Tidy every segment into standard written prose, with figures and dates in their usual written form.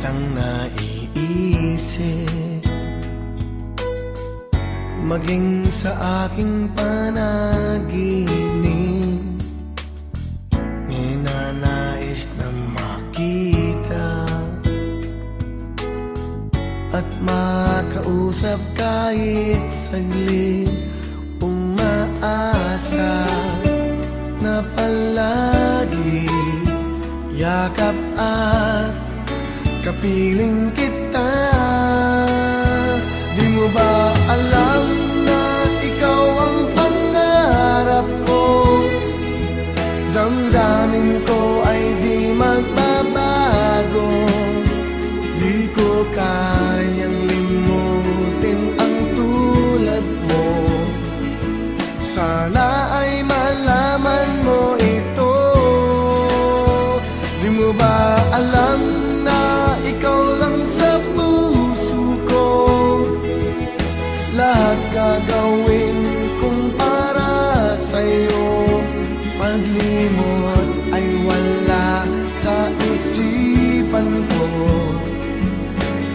kitang naiisip, maging sa aking panaginip. Ninanais na makita at makausap kahit saglit. Umaasa na palagi yakap at kapiling kita. Di mo ba alam na ikaw ang pangarap ko? Damdamin ko ay di magbabago. Di ko kayang limutin ang tulad mo. Sana ay malaman mo ito. Di mo ba alam na ikaw lang sa puso ko? Lahat gagawin kong para sa'yo. Paglimot ay wala sa isipan ko,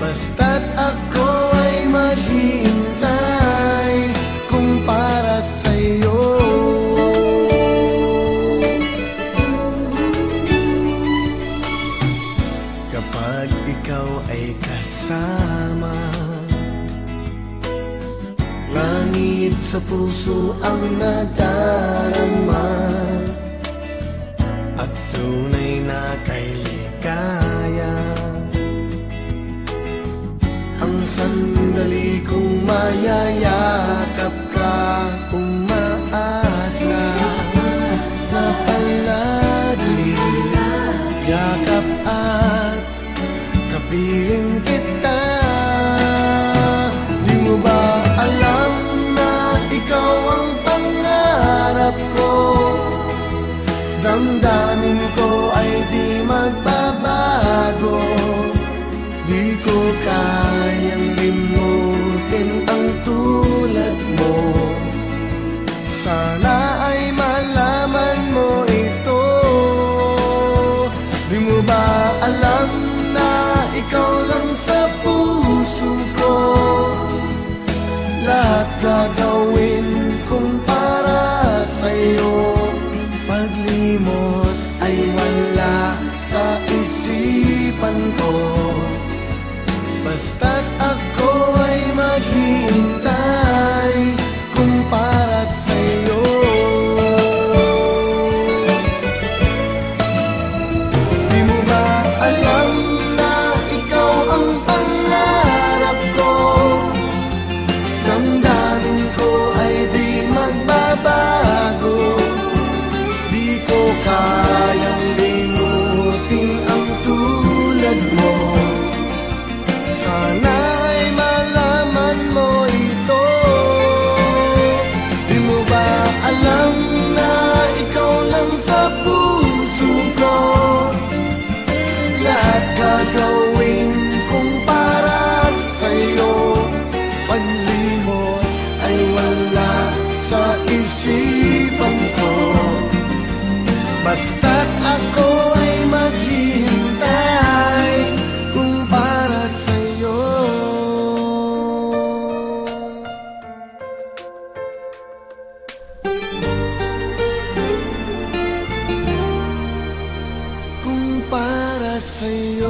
basta't ako ay maghihintay kung para sa'yo. Kapag ikaw ay kasama, langit sa puso ang nadarama, at tunay na kay ligaya. Ang sandali kong mayayakap ka, umaasa sa palagi yakap at kapiling kita. Di mo ba alam na ikaw ang pangarap ko? Damdamin ko ay di magbabago. Di ko kayang limutin ang tulad mo. Sana ay malaman mo ito. Di mo ba alam na ikaw lang sa puso ko? Lahat gagawin kong para sa'yo. Paglimot ay wala sa isipan ko, basta't ako ay maghihintay kung para sa'yo. Di mo ba alam na ikaw ang pangarap ko? Damdamin ko ay di magbabago. Di ko kayang limutin ang tulad mo. Sana ay malaman mo ito. Di mo ba alam na ikaw lang sa puso ko? Lahat gagawin kong para sa'yo. Paglimot ay wala sa isipan ko, basta't ako ay maghihintay kung para sa'yo. Kung para sa'yo.